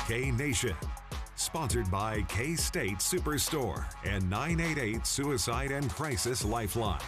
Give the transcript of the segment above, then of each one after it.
K-Nation. Sponsored by K-State Superstore and 988 Suicide and Crisis Lifeline.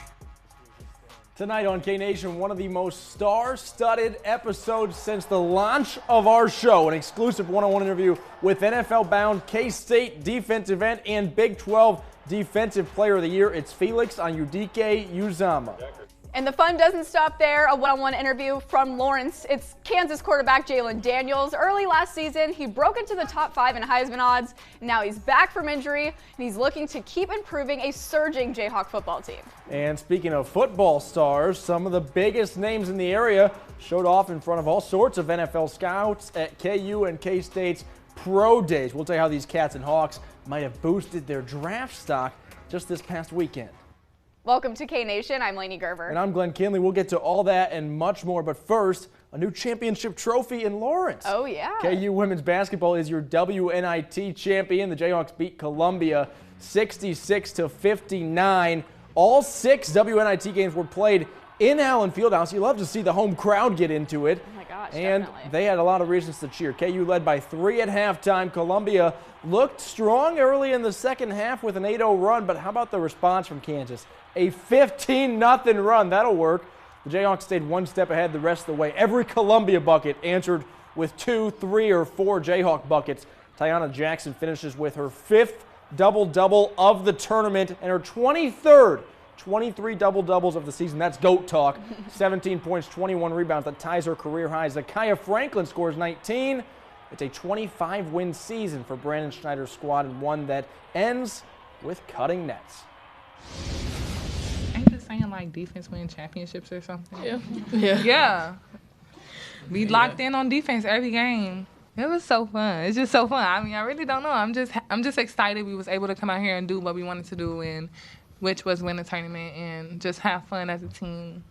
Tonight on K-Nation, one of the most star-studded episodes since the launch of our show. An exclusive one-on-one interview with NFL-bound K-State defensive end and Big 12 Defensive Player of the Year. It's Felix Anudike-Uzomah. And the fun doesn't stop there. A one-on-one interview from Lawrence. It's Kansas quarterback Jalen Daniels. Early last season, he broke into the top 5 in Heisman odds. Now he's back from injury, and he's looking to keep improving a surging Jayhawk football team. And speaking of football stars, some of the biggest names in the area showed off in front of all sorts of NFL scouts at KU and K-State's Pro Days. We'll tell you how these Cats and Hawks might have boosted their draft stock just this past weekend. Welcome to K-Nation. I'm Lainey Gerver. And I'm Glenn Kinley. We'll get to all that and much more. But first, a new championship trophy in Lawrence. Oh, yeah. KU women's basketball is your WNIT champion. The Jayhawks beat Columbia 66-59. All 6 WNIT games were played in Allen Fieldhouse. You love to see the home crowd get into it. Oh, my gosh, and definitely. They had a lot of reasons to cheer. KU led by 3 at halftime. Columbia looked strong early in the second half with an 8-0 run. But how about the response from Kansas? A 15-0 run. That'll work. The Jayhawks stayed one step ahead the rest of the way. Every Columbia bucket answered with 2, 3, or 4 Jayhawk buckets. Tiana Jackson finishes with her 5th double-double of the tournament and her 23rd 23 double-doubles of the season. That's GOAT talk. 17 points, 21 rebounds. That ties her career high. Zakiya Franklin scores 19. It's a 25-win season for Brandon Schneider's squad, and one that ends with cutting nets. Ain't this saying like defense win championships or something? Yeah. We locked in on defense every game. It was so fun. It's just so fun. I mean, I really don't know. I'm just excited we was able to come out here and do what we wanted to do, and which was win the tournament and just have fun as a team.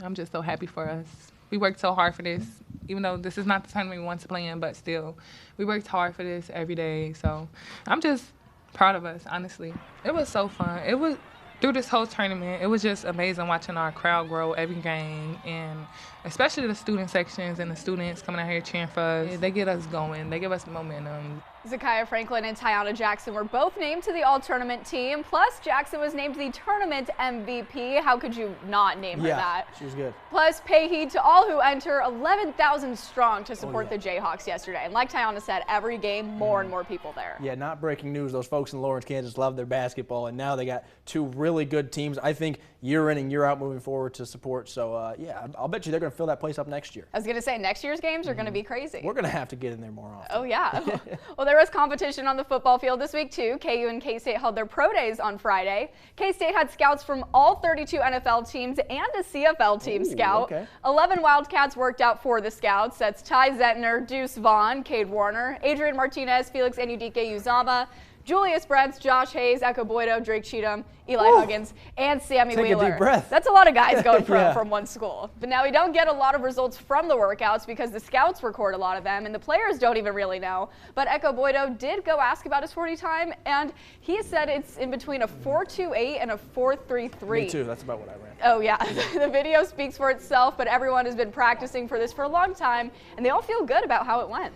I'm just so happy for us. We worked so hard for this, even though this is not the tournament we want to play in, but still, we worked hard for this every day. So I'm just proud of us, honestly. It was so fun. It was through this whole tournament, it was just amazing watching our crowd grow every game, and especially the student sections and the students coming out here cheering for us. They get us going. They give us momentum. Zakiya Franklin and Tiana Jackson were both named to the all-tournament team. Plus, Jackson was named the tournament MVP. How could you not name her that? She was good. Plus, pay heed to all who enter 11,000 strong to support the Jayhawks yesterday. And like Tiana said, every game, more and more people there. Yeah, not breaking news. Those folks in Lawrence, Kansas love their basketball, and now they got 2 really good teams, I think, year in and year out moving forward to support. So, yeah, I'll bet you they're going to fill that place up next year. I was going to say, next year's games are going to be crazy. We're going to have to get in there more often. Oh, yeah. Well, there was competition on the football field this week, too. KU and K-State held their pro days on Friday. K-State had scouts from all 32 NFL teams and a CFL team scout. Okay. 11 Wildcats worked out for the scouts. That's Ty Zentner, Deuce Vaughn, Cade Warner, Adrian Martinez, Felix Anudike-Uzomah, Julius Brents, Josh Hayes, Echo Boydo, Drake Cheatham, Eli Huggins, and Sammy Take Wheeler. a deep breath. That's a lot of guys going Yeah. from one school. But now we don't get a lot of results from the workouts because the scouts record a lot of them and the players don't even really know. But Echo Boydo did go ask about his 40 time, and he said it's in between a 4.28 and a 4.33. Me too. That's about what I ran. Oh, yeah. The video speaks for itself, but everyone has been practicing for this for a long time, and they all feel good about how it went.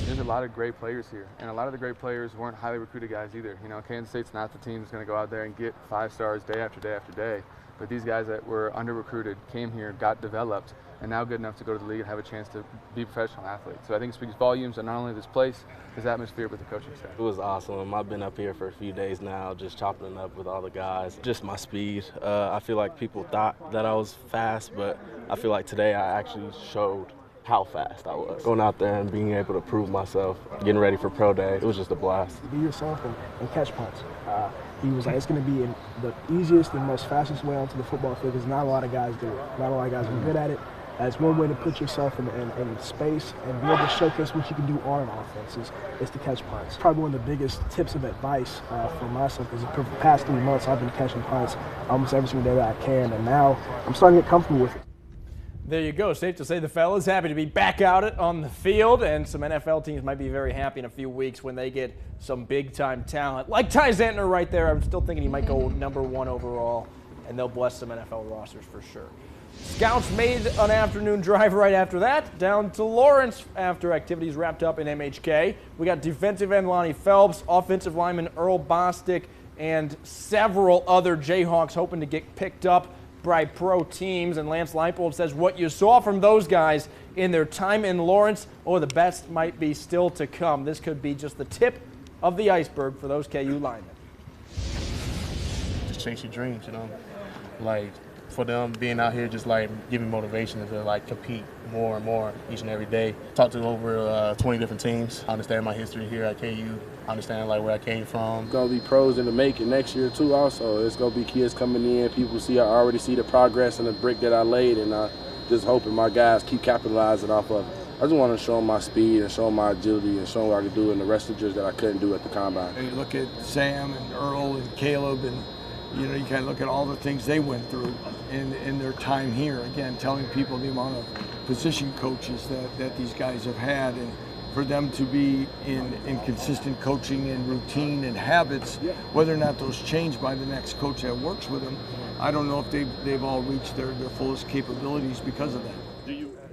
There's a lot of great players here, and a lot of the great players weren't highly recruited guys either. You know, Kansas State's not the team that's going to go out there and get 5 stars day after day after day. But these guys that were under-recruited came here, got developed, and now good enough to go to the league and have a chance to be professional athletes. So I think it speaks volumes on not only this place, this atmosphere, but the coaching staff. It was awesome. I've been up here for a few days now, just chopping it up with all the guys. Just my speed. I feel like people thought that I was fast, but I feel like today I actually showed how fast I was. Going out there and being able to prove myself, getting ready for pro day, it was just a blast. Be yourself and catch punts. He was like, it's going to be in the easiest and most fastest way onto the football field because not a lot of guys do it. Not a lot of guys are good at it. It's one way to put yourself in space and be able to showcase what you can do on offense is to catch punts. Probably one of the biggest tips of advice for myself because for the past 3 months I've been catching punts almost every single day that I can, and now I'm starting to get comfortable with it. There you go. Safe to say the fellas happy to be back out on the field, and some NFL teams might be very happy in a few weeks when they get some big-time talent. Like Ty Zentner right there. I'm still thinking he might go #1 overall, and they'll bless some NFL rosters for sure. Scouts made an afternoon drive right after that, down to Lawrence after activities wrapped up in MHK. We got defensive end Lonnie Phelps, offensive lineman Earl Bostic, and several other Jayhawks hoping to get picked up by pro teams. And Lance Leipold says what you saw from those guys in their time in Lawrence, the best might be still to come. This could be just the tip of the iceberg for those KU linemen. Just chase your dreams, like for them being out here, just like giving motivation to like compete more and more each and every day. Talked to over 20 different teams. I understand my history here at KU. I understand like where I came from. Gonna be pros in the making next year too. Also, it's gonna be kids coming in. People I already see the progress and the brick that I laid, and I just hoping my guys keep capitalizing off of it. I just want to show them my speed and show them my agility and show them what I can do in the rest of the years that I couldn't do at the combine. You look at Sam and Earl and Caleb, and you kind of look at all the things they went through in their time here. Again, telling people the amount of position coaches that these guys have had, and for them to be in consistent coaching and routine and habits, whether or not those change by the next coach that works with them, I don't know if they've all reached their fullest capabilities because of that.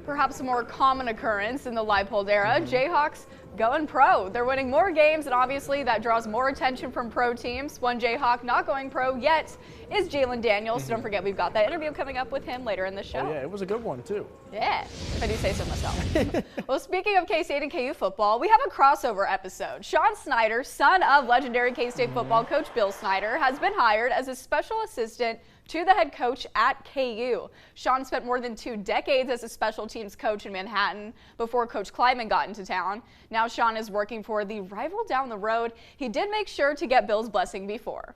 Perhaps a more common occurrence in the Leipold era, Jayhawks going pro. They're winning more games, and obviously that draws more attention from pro teams. One Jayhawk not going pro yet is Jalen Daniels. So don't forget, we've got that interview coming up with him later in the show. Oh, yeah, it was a good one, too. Yeah, if I do say so myself. Well, speaking of K-State and KU football, we have a crossover episode. Sean Snyder, son of legendary K-State football coach Bill Snyder, has been hired as a special assistant to the head coach at KU. Sean spent more than 2 decades as a special teams coach in Manhattan before Coach Kleiman got into town. Now Sean is working for the rival down the road. He did make sure to get Bill's blessing before.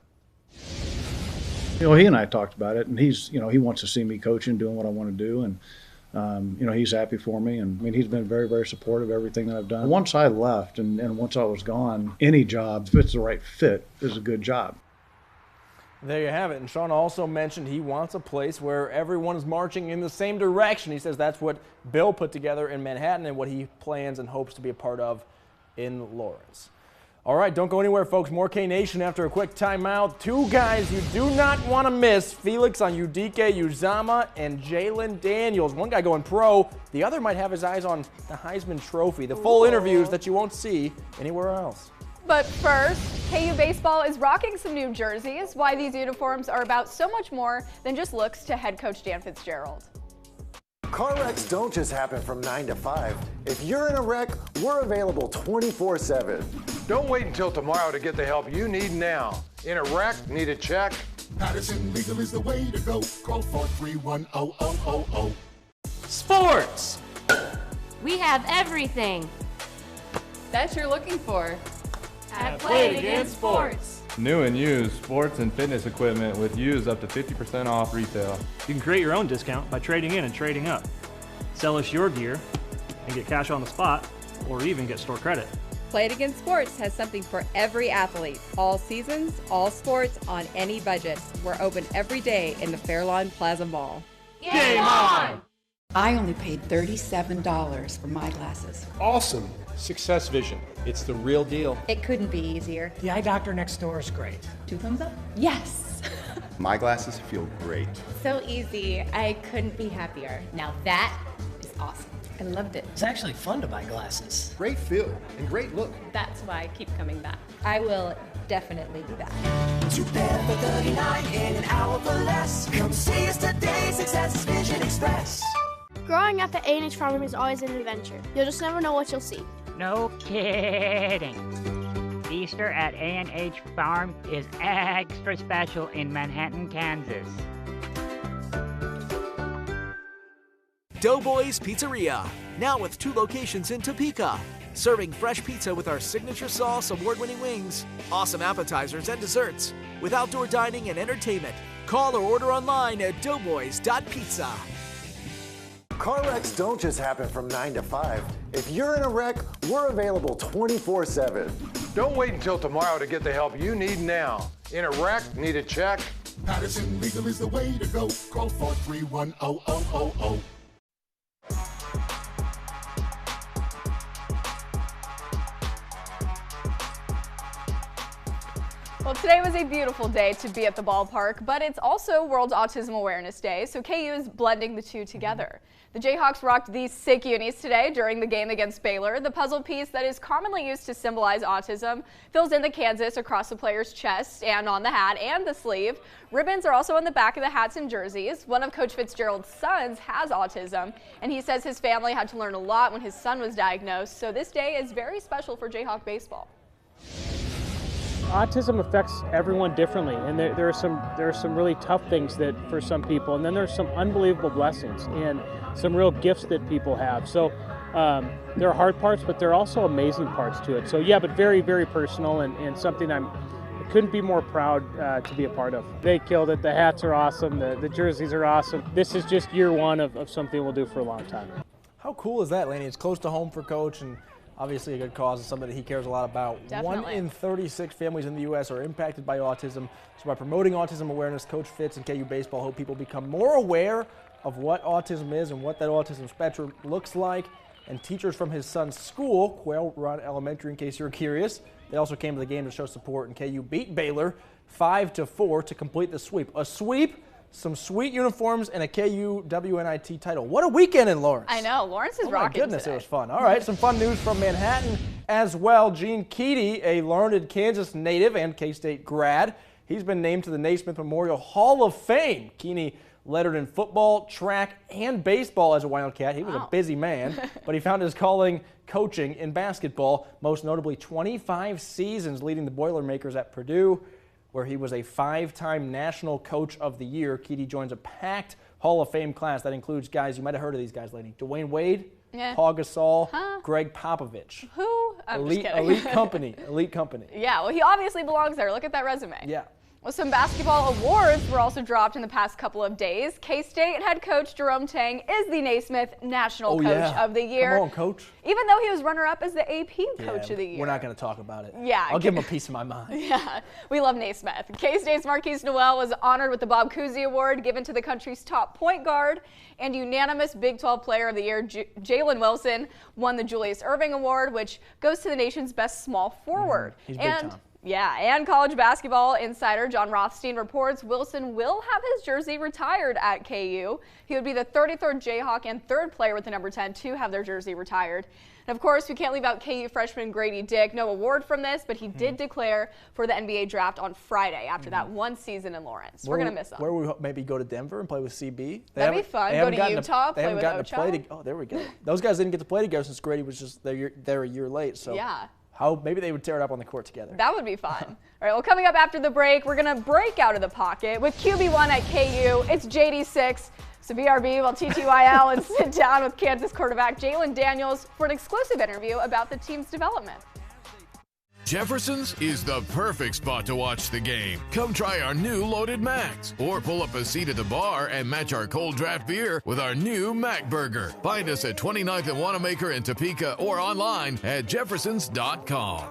He and I talked about it, and he's, he wants to see me coaching, doing what I want to do, and he's happy for me, and he's been very, very supportive of everything that I've done. Once I left and once I was gone, any job, if it's the right fit, is a good job. There you have it. And Sean also mentioned he wants a place where everyone is marching in the same direction. He says that's what Bill put together in Manhattan and what he plans and hopes to be a part of in Lawrence. All right, don't go anywhere, folks. More K-Nation after a quick timeout. 2 guys you do not want to miss, Felix Onyedika Uzama and Jalen Daniels. One guy going pro. The other might have his eyes on the Heisman Trophy. The full interviews that you won't see anywhere else. But first, KU baseball is rocking some new jerseys. Why these uniforms are about so much more than just looks to head coach Dan Fitzgerald. Car wrecks don't just happen from 9 to 5. If you're in a wreck, we're available 24/7. Don't wait until tomorrow to get the help you need now. In a wreck, need a check? Patterson Legal is the way to go. Call 431-0000. Sports! We have everything that you're looking for at Play It Again Sports. New and used sports and fitness equipment with used up to 50% off retail. You can create your own discount by trading in and trading up. Sell us your gear and get cash on the spot, or even get store credit. Play It Again Sports has something for every athlete. All seasons, all sports, on any budget. We're open every day in the Fairlawn Plaza Mall. Game on! I only paid $37 for my glasses. Awesome. Success Vision. It's the real deal. It couldn't be easier. The eye doctor next door is great. 2 thumbs up? Yes. My glasses feel great. So easy. I couldn't be happier. Now that is awesome. I loved it. It's actually fun to buy glasses. Great feel and great look. That's why I keep coming back. I will definitely be back. 2 pair for $39 in an hour for less. Come see us today, Success Vision Express. Growing up at A&H Farm is always an adventure. You'll just never know what you'll see. No kidding. Easter at A&H Farm is extra special in Manhattan, Kansas. Doughboys Pizzeria, now with 2 locations in Topeka. Serving fresh pizza with our signature sauce, award-winning wings, awesome appetizers and desserts, with outdoor dining and entertainment. Call or order online at doughboys.pizza. Car wrecks don't just happen from 9 to 5. If you're in a wreck, we're available 24/7. Don't wait until tomorrow to get the help you need now. In a wreck, need a check? Patterson Legal is the way to go. Call 431-0000. Well, today was a beautiful day to be at the ballpark, but it's also World Autism Awareness Day, so KU is blending the two together. The Jayhawks rocked these sick unis today during the game against Baylor. The puzzle piece that is commonly used to symbolize autism fills in the Kansas across the player's chest and on the hat and the sleeve. Ribbons are also on the back of the hats and jerseys. One of Coach Fitzgerald's sons has autism, and he says his family had to learn a lot when his son was diagnosed, so this day is very special for Jayhawk baseball. Autism affects everyone differently, and there are some really tough things that for some people, and then there's some unbelievable blessings and some real gifts that people have. So there are hard parts, but there are also amazing parts to it. So yeah, but very, very personal and something I couldn't be more proud to be a part of. They killed it. The hats are awesome. The jerseys are awesome. This is just year one of something we'll do for a long time. How cool is that, Laney? It's close to home for Coach, and obviously a good cause and something that he cares a lot about. Definitely. 1 in 36 families in the U.S. are impacted by autism. So by promoting autism awareness, Coach Fitz and KU Baseball hope people become more aware of what autism is and what that autism spectrum looks like. And teachers from his son's school, Quail Run Elementary, in case you're curious, they also came to the game to show support, and KU beat Baylor 5-4 to complete the sweep. A sweep, some sweet uniforms, and a KU WNIT title. What a weekend in Lawrence. I know, Lawrence is rocking. Oh my goodness, today. It was fun. All right, some fun news from Manhattan as well. Gene Keady, a learned Kansas native and K-State grad, he's been named to the Naismith Memorial Hall of Fame. Keady lettered in football, track, and baseball as a Wildcat. He was a busy man, but he found his calling coaching in basketball, most notably 25 seasons leading the Boilermakers at Purdue, where he was a 5-time National Coach of the Year. Keady joins a packed Hall of Fame class that includes guys, you might have heard of these guys, lady. Dwayne Wade, Paul Gasol, Greg Popovich. Who? I'm just kidding. Elite company. Yeah, well, he obviously belongs there. Look at that resume. Yeah. Well, some basketball awards were also dropped in the past couple of days. K-State head coach Jerome Tang is the Naismith National Coach of the Year. Come on, Coach. Even though he was runner-up as the AP Coach of the Year. We're not going to talk about it. Yeah. I'll give him a piece of my mind. Yeah, we love Naismith. K-State's Marquise Noel was honored with the Bob Cousy Award given to the country's top point guard, and unanimous Big 12 Player of the Year Jalen Wilson won the Julius Erving Award, which goes to the nation's best small forward. He's big time. Yeah, and college basketball insider John Rothstein reports Wilson will have his jersey retired at KU. He would be the 33rd Jayhawk and 3rd player with the number 10 to have their jersey retired. And of course, we can't leave out KU freshman Grady Dick. No award from this, but he did declare for the NBA draft on Friday after that one season in Lawrence. We're going to miss him. Where we maybe go to Denver and play with CB? That'd be fun. Go to Utah, play with Ocho. Oh, there we go. Those guys didn't get to play together since Grady was just there a year late. So yeah. Maybe they would tear it up on the court together. That would be fun. All right, well, coming up after the break, we're going to break out of the pocket with QB1 at KU. It's JD6. So BRB will TTYL and sit down with Kansas quarterback Jalen Daniels for an exclusive interview about the team's development. Jefferson's is the perfect spot to watch the game. Come try our new Loaded Macs, or pull up a seat at the bar and match our cold draft beer with our new Mac Burger. Find us at 29th and Wanamaker in Topeka or online at jeffersons.com.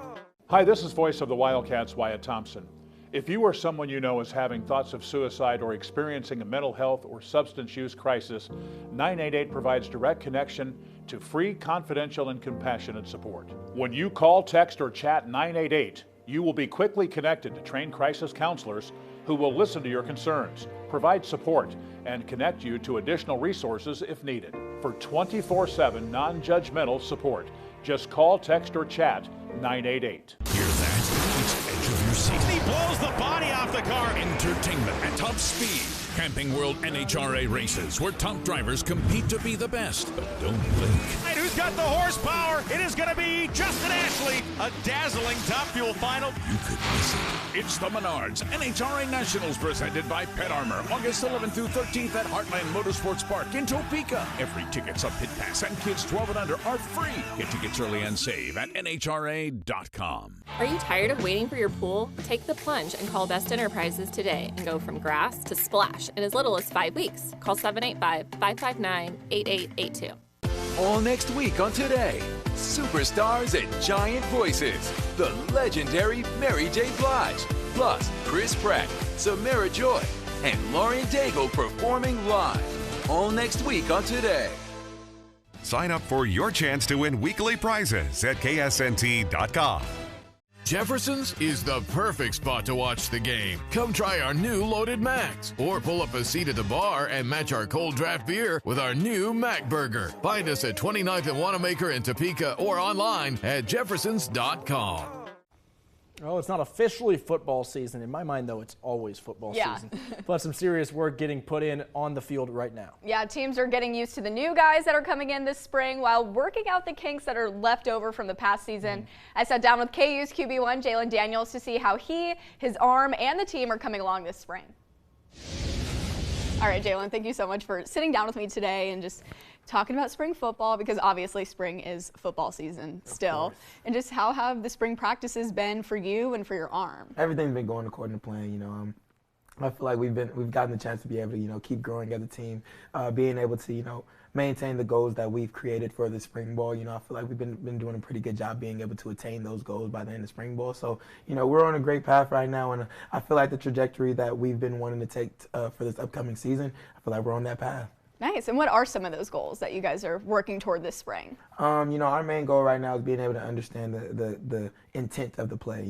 Hi, this is voice of the Wildcats, Wyatt Thompson. If you or someone you know is having thoughts of suicide or experiencing a mental health or substance use crisis, 988 provides direct connection to free, confidential, and compassionate support. When you call, text, or chat 988, you will be quickly connected to trained crisis counselors who will listen to your concerns, provide support, and connect you to additional resources if needed. For 24/7 non-judgmental support, just call, text, or chat 988. Hear that? It's edge of your seat. He blows the body off the car. Entertainment at top speed. Camping World NHRA races where top drivers compete to be the best. But don't blink. And who's got the horsepower? It is going to be Justin Ashley. A dazzling Top Fuel final. You could miss it. It's the Menards NHRA Nationals presented by Pet Armor. August 11th through 13th at Heartland Motorsports Park in Topeka. Every ticket's a pit pass and kids 12 and under are free. Get tickets early and save at NHRA.com. Are you tired of waiting for your pool? Take the plunge and call Best Enterprises today and go from grass to splash in as little as 5 weeks. Call 785-559-8882. All next week on Today, superstars and giant voices. The legendary Mary J. Blige, plus Chris Pratt, Samara Joy, and Lauren Daigle performing live. All next week on Today. Sign up for your chance to win weekly prizes at KSNT.com. Jefferson's is the perfect spot to watch the game. Come try our new Loaded Macs or pull up a seat at the bar and match our cold draft beer with our new Mac Burger. Find us at 29th and Wanamaker in Topeka or online at jeffersons.com. Oh, it's not officially football season. In my mind, though, it's always football season. But some serious work getting put in on the field right now. Yeah, teams are getting used to the new guys that are coming in this spring while working out the kinks that are left over from the past season. I sat down with KU's QB1, Jalen Daniels, to see how he, his arm, and the team are coming along this spring. All right, Jalen, thank you so much for sitting down with me today and just talking about spring football, because obviously spring is football season still. And just how have the spring practices been for you and for your arm? Everything's been going according to plan. I feel like we've gotten the chance to be able to keep growing as a team, being able to maintain the goals that we've created for the spring ball. I feel like we've been doing a pretty good job being able to attain those goals by the end of spring ball. So we're on a great path right now, and I feel like the trajectory that we've been wanting to take for this upcoming season, I feel like we're on that path. Nice. And what are some of those goals that you guys are working toward this spring? Our main goal right now is being able to understand the intent of the play.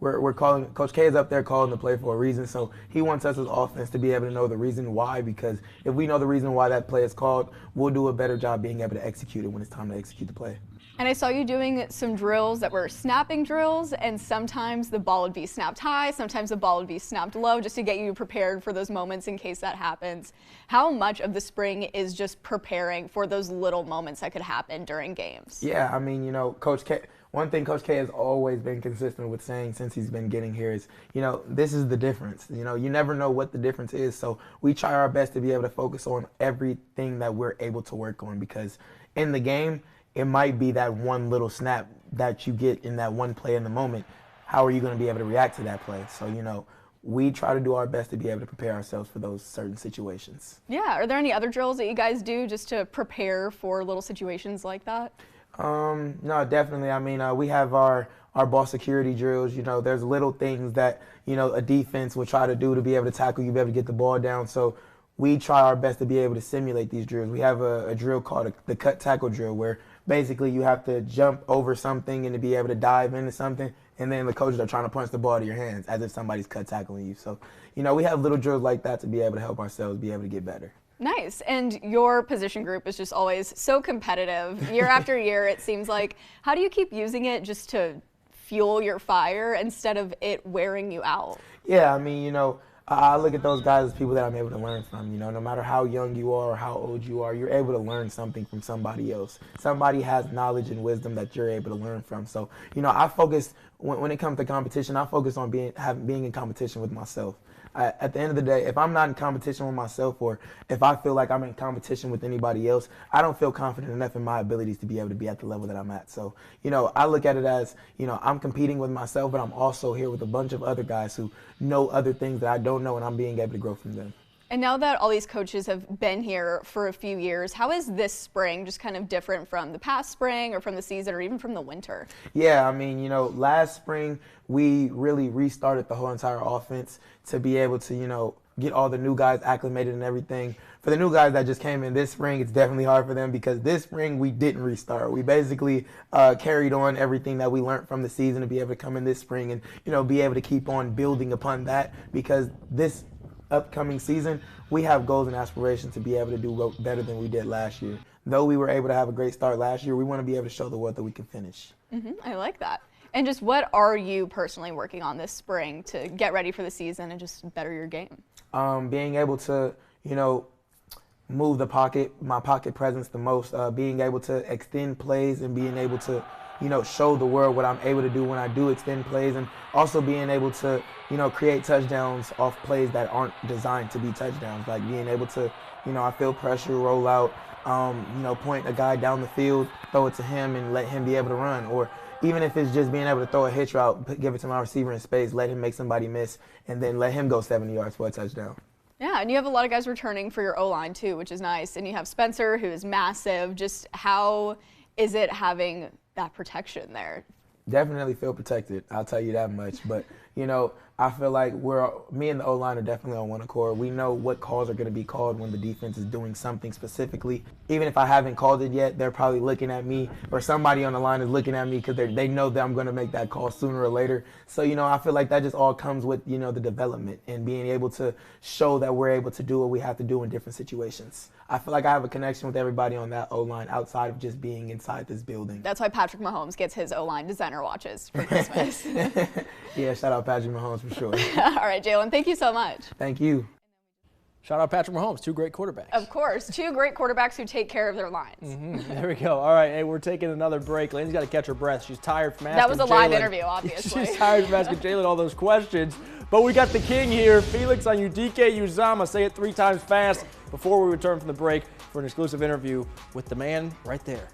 We're calling, Coach K is up there calling the play for a reason, so he wants us as offense to be able to know the reason why, because if we know the reason why that play is called, we'll do a better job being able to execute it when it's time to execute the play. And I saw you doing some drills that were snapping drills, and sometimes the ball would be snapped high, sometimes the ball would be snapped low, just to get you prepared for those moments in case that happens. How much of the spring is just preparing for those little moments that could happen during games? Yeah, Coach K, one thing Coach K has always been consistent with saying since he's been getting here is, this is the difference. You never know what the difference is, so we try our best to be able to focus on everything that we're able to work on, because in the game, it might be that one little snap that you get in that one play in the moment. How are you going to be able to react to that play? So, we try to do our best to be able to prepare ourselves for those certain situations. Yeah. Are there any other drills that you guys do just to prepare for little situations like that? No, definitely. We have our ball security drills. There's little things that, a defense will try to do to be able to tackle you, be able to get the ball down. So we try our best to be able to simulate these drills. We have a drill called the cut tackle drill, where basically you have to jump over something and to be able to dive into something, and then the coaches are trying to punch the ball to your hands as if somebody's cut tackling you. So, we have little drills like that to be able to help ourselves be able to get better. Nice. And your position group is just always so competitive. Year after year, it seems like. How do you keep using it just to fuel your fire instead of it wearing you out? Yeah, I look at those guys as people that I'm able to learn from. No matter how young you are or how old you are, you're able to learn something from somebody else. Somebody has knowledge and wisdom that you're able to learn from. So, I focus, when it comes to competition, I focus on being in competition with myself. At the end of the day, if I'm not in competition with myself, or if I feel like I'm in competition with anybody else, I don't feel confident enough in my abilities to be able to be at the level that I'm at. So, I look at it as, I'm competing with myself, but I'm also here with a bunch of other guys who know other things that I don't know, and I'm being able to grow from them. And now that all these coaches have been here for a few years, how is this spring just kind of different from the past spring or from the season or even from the winter? Yeah, last spring we really restarted the whole entire offense to be able to, get all the new guys acclimated and everything. For the new guys that just came in this spring, it's definitely hard for them, because this spring we didn't restart. We basically carried on everything that we learned from the season to be able to come in this spring and, be able to keep on building upon that, because this upcoming season, we have goals and aspirations to be able to do better than we did last year. Though we were able to have a great start last year, we want to be able to show the world that we can finish. I like that. And just what are you personally working on this spring to get ready for the season and just better your game? Being able to, move my pocket presence the most, being able to extend plays and being able to, show the world what I'm able to do when I do extend plays, and also being able to, create touchdowns off plays that aren't designed to be touchdowns, like being able to, I feel pressure, roll out, point a guy down the field, throw it to him and let him be able to run, or even if it's just being able to throw a hitch route, give it to my receiver in space, let him make somebody miss, and then let him go 70 yards for a touchdown. Yeah, and you have a lot of guys returning for your O-line too, which is nice. And you have Spencer, who is massive. Just how is it having that protection there? Definitely feel protected, I'll tell you that much. But, you know, I feel like me and the O-line are definitely on one accord. We know what calls are going to be called when the defense is doing something specifically. Even if I haven't called it yet, they're probably looking at me, or somebody on the line is looking at me because they know that I'm going to make that call sooner or later. So, you know, I feel like that just all comes with, you know, the development and being able to show that we're able to do what we have to do in different situations. I feel like I have a connection with everybody on that O-line outside of just being inside this building. That's why Patrick Mahomes gets his O-line designer watches for Christmas. Yeah, shout out Patrick Mahomes for sure. All right, Jalen, thank you so much. Thank you. Shout out Patrick Mahomes, 2 great quarterbacks. Of course, 2 great quarterbacks who take care of their lines. There we go. All right, hey, we're taking another break. Lane's got to catch her breath. She's tired from asking That was a live Jalen. interview, obviously. She's tired from asking Jalen all those questions. But we got the king here, Felix Anudike Uzama. Say it 3 times fast before we return from the break for an exclusive interview with the man right there.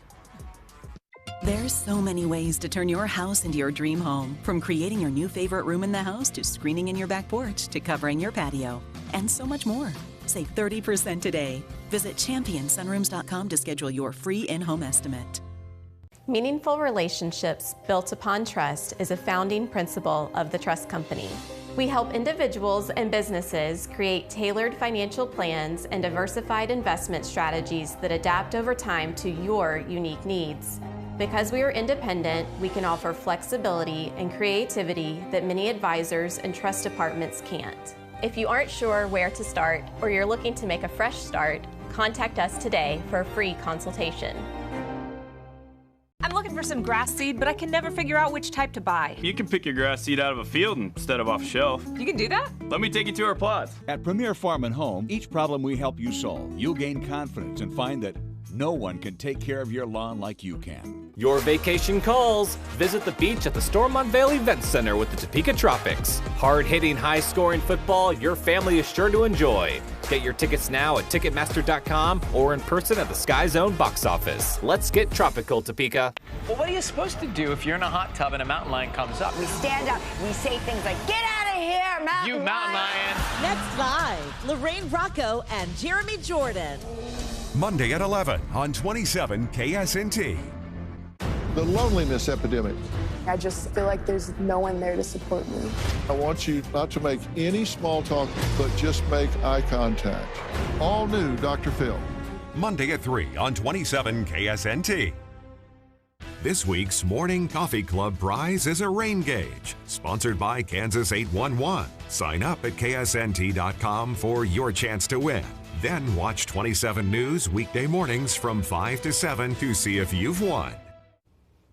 There's so many ways to turn your house into your dream home. From creating your new favorite room in the house to screening in your back porch to covering your patio. And so much more. Save 30% today. Visit championsunrooms.com to schedule your free in-home estimate. Meaningful relationships built upon trust is a founding principle of the Trust Company. We help individuals and businesses create tailored financial plans and diversified investment strategies that adapt over time to your unique needs. Because we are independent, we can offer flexibility and creativity that many advisors and trust departments can't. If you aren't sure where to start or you're looking to make a fresh start, contact us today for a free consultation. I'm looking for some grass seed, but I can never figure out which type to buy. You can pick your grass seed out of a field instead of off a shelf. You can do that? Let me take you to our plots. At Premier Farm and Home, each problem we help you solve, you'll gain confidence and find that no one can take care of your lawn like you can. Your vacation calls. Visit the beach at the Stormont Valley Event Center with the Topeka Tropics. Hard-hitting, high-scoring football your family is sure to enjoy. Get your tickets now at Ticketmaster.com or in person at the Sky Zone box office. Let's get tropical, Topeka. Well, what are you supposed to do if you're in a hot tub and a mountain lion comes up? We stand up. We say things like, "Get out of here, mountain You mountain lion." Next live, Lorraine Rocco and Jeremy Jordan. Monday at 11 on 27 KSNT. The loneliness epidemic. I just feel like there's no one there to support me. I want you not to make any small talk, but just make eye contact. All new Dr. Phil. Monday at 3 on 27 KSNT. This week's Morning Coffee Club prize is a rain gauge, sponsored by Kansas 811. Sign up at ksnt.com for your chance to win. Then watch 27 News weekday mornings from 5 to 7 to see if you've won.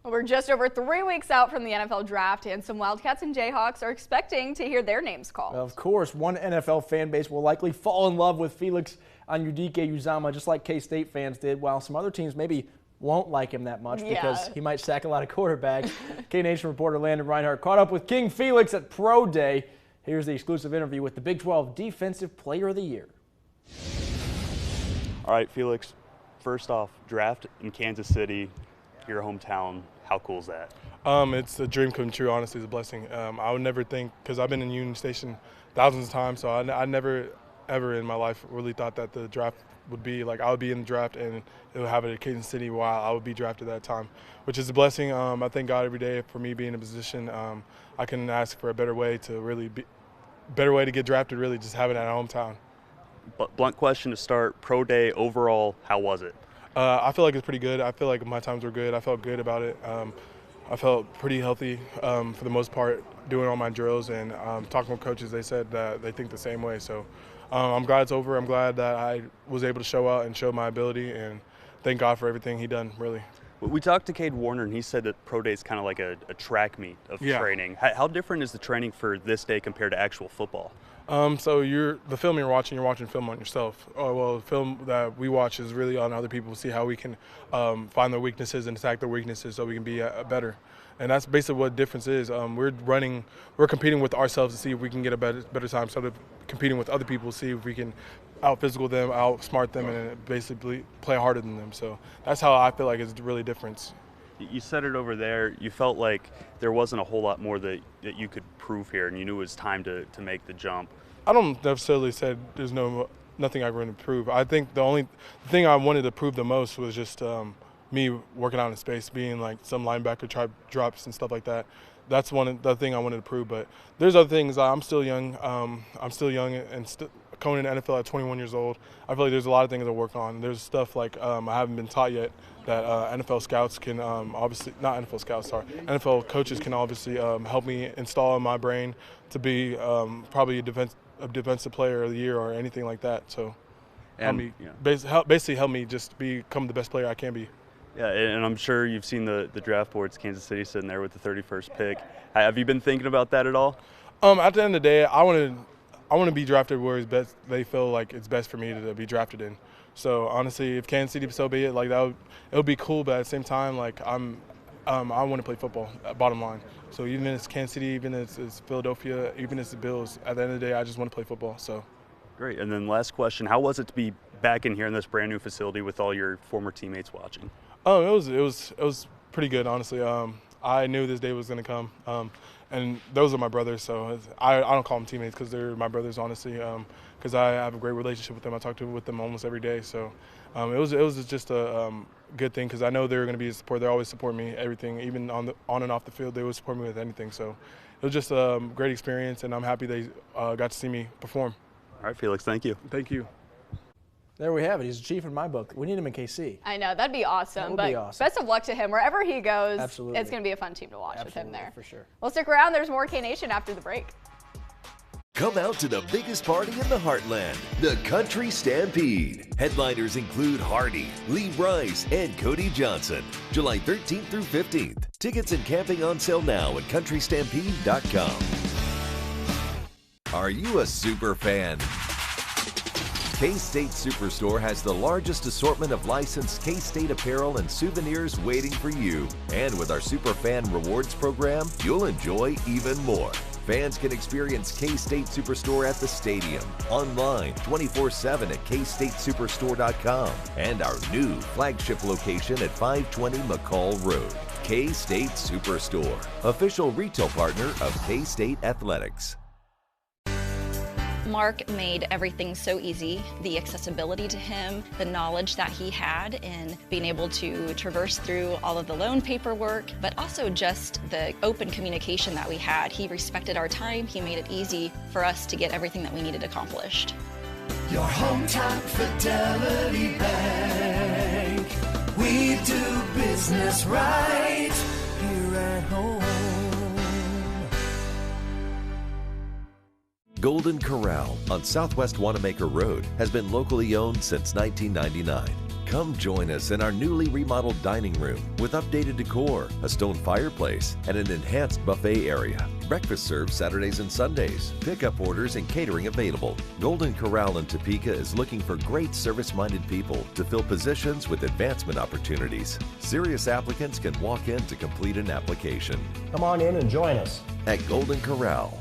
We're just over 3 weeks out from the NFL draft, and some Wildcats and Jayhawks are expecting to hear their names called. Of course, one NFL fan base will likely fall in love with Felix Anudike Uzama, just like K-State fans did, while some other teams maybe won't like him that much because he might sack a lot of quarterbacks. K-Nation reporter Landon Reinhardt caught up with King Felix at Pro Day. Here's the exclusive interview with the Big 12 Defensive Player of the Year. All right, Felix, first off, draft in Kansas City, your hometown. How cool is that? It's a dream come true, honestly. It's a blessing. I would never think, because I've been in Union Station thousands of times, so I never, ever in my life really thought that the draft would be, like, I would be in the draft and it would have it at Kansas City while I would be drafted at that time, which is a blessing. I thank God every day for me being in a position. I couldn't ask for a better way to get drafted, really, just having it at hometown. But blunt question to start, Pro Day overall, how was it? I feel like it's pretty good. I feel like my times were good. I felt good about it. I felt pretty healthy for the most part, doing all my drills, and talking with coaches, they said that they think the same way. So I'm glad it's over. I'm glad that I was able to show out and show my ability, and thank God for everything he done, really. We talked to Cade Warner, and he said that Pro Day is kind of like a track meet of training. How different is the training for this day compared to actual football? So the film you're watching film on yourself. Well, the film that we watch is really on other people, see how we can find their weaknesses and attack their weaknesses so we can be better. And that's basically what the difference is. We're competing with ourselves to see if we can get a better time, instead of competing with other people to see if we can out-physical them, outsmart them, and basically play harder than them. So that's how I feel like it's really different. You said it over there. You felt like there wasn't a whole lot more that you could prove here, and you knew it was time to make the jump. I don't necessarily say there's nothing I want to prove. I think the thing I wanted to prove the most was just me working out in space, being like some linebacker type drops and stuff like that. that's the thing I wanted to prove. But there's other things. I'm still young. I'm still young and coming in the NFL at 21 years old. I feel like there's a lot of things to work on. There's stuff like I haven't been taught yet that NFL scouts can NFL coaches can obviously help me install in my brain to be probably a defensive player of the year or anything like that. So basically help me just become the best player I can be. Yeah, and I'm sure you've seen the draft boards, Kansas City sitting there with the 31st pick. Have you been thinking about that at all? At the end of the day, I want to be drafted where it's best. They feel like it's best for me to be drafted in. So honestly, if Kansas City, so be it. Like it would be cool, but at the same time, like I want to play football. Bottom line. So even if it's Kansas City, even if it's Philadelphia, even if it's the Bills, at the end of the day, I just want to play football. So. Great. And then last question: how was it to be back in here in this brand new facility with all your former teammates watching? It was pretty good, honestly. I knew this day was going to come, and those are my brothers. So I don't call them teammates because they're my brothers, honestly. Because I have a great relationship with them. I talk with them almost every day. So it was just a good thing because I know they're going to be a support. They always support me, everything, even on and off the field. They would support me with anything. So it was just a great experience, and I'm happy they got to see me perform. All right, Felix, thank you. Thank you. There we have it. He's a chief in my book. We need him in KC. I know. That'd be awesome. That would but be awesome. Best of luck to him. Wherever he goes, Absolutely. It's going to be a fun team to watch with him there. For sure. Well, stick around. There's more K-Nation after the break. Come out to the biggest party in the heartland, the Country Stampede. Headliners include Hardy, Lee Rice, and Cody Johnson. July 13th through 15th. Tickets and camping on sale now at countrystampede.com. Are you a super fan? K-State Superstore has the largest assortment of licensed K-State apparel and souvenirs waiting for you. And with our Superfan Rewards program, you'll enjoy even more. Fans can experience K-State Superstore at the stadium, online 24/7 at kstatesuperstore.com, and our new flagship location at 520 McCall Road. K-State Superstore, official retail partner of K-State Athletics. Mark made everything so easy, the accessibility to him, the knowledge that he had in being able to traverse through all of the loan paperwork, but also just the open communication that we had. He respected our time. He made it easy for us to get everything that we needed accomplished. Your hometown Fidelity Bank. We do business right here at home. Golden Corral on Southwest Wanamaker Road has been locally owned since 1999. Come join us in our newly remodeled dining room with updated decor, a stone fireplace, and an enhanced buffet area. Breakfast served Saturdays and Sundays. Pickup orders and catering available. Golden Corral in Topeka is looking for great service-minded people to fill positions with advancement opportunities. Serious applicants can walk in to complete an application. Come on in and join us at Golden Corral.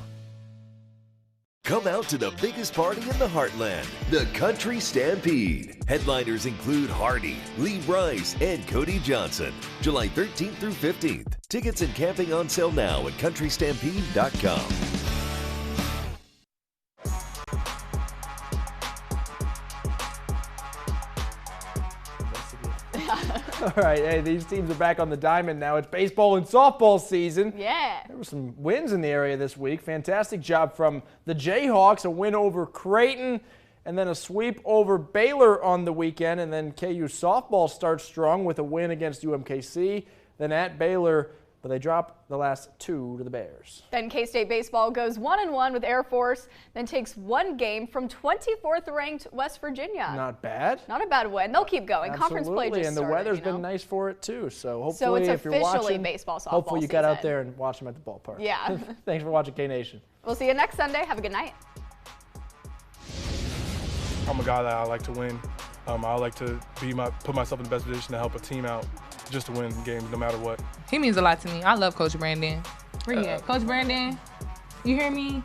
Come out to the biggest party in the heartland, the Country Stampede. Headliners include Hardy, Lee Rice, and Cody Johnson. July 13th through 15th. Tickets and camping on sale now at countrystampede.com. All right, hey, these teams are back on the diamond now. It's baseball and softball season. Yeah. There were some wins in the area this week. Fantastic job from the Jayhawks, a win over Creighton, and then a sweep over Baylor on the weekend. And then KU softball starts strong with a win against UMKC, then at Baylor, but they drop the last two to the Bears. Then K-State baseball goes 1-1 with Air Force, then takes one game from 24th ranked West Virginia. Not bad. Not a bad win. They'll keep going. Conference play just and the started, weather's been nice for it too. So hopefully, so it's if you're watching, officially baseball softball hopefully you got season. out there and watch them at the ballpark. Yeah. Thanks for watching K-Nation. We'll see you next Sunday. Have a good night. I'm a guy that I like to win. I like to put myself in the best position to help a team out, just to win games no matter what. He means a lot to me. I love Coach Brandon. Where you at? Coach Brandon, you hear me?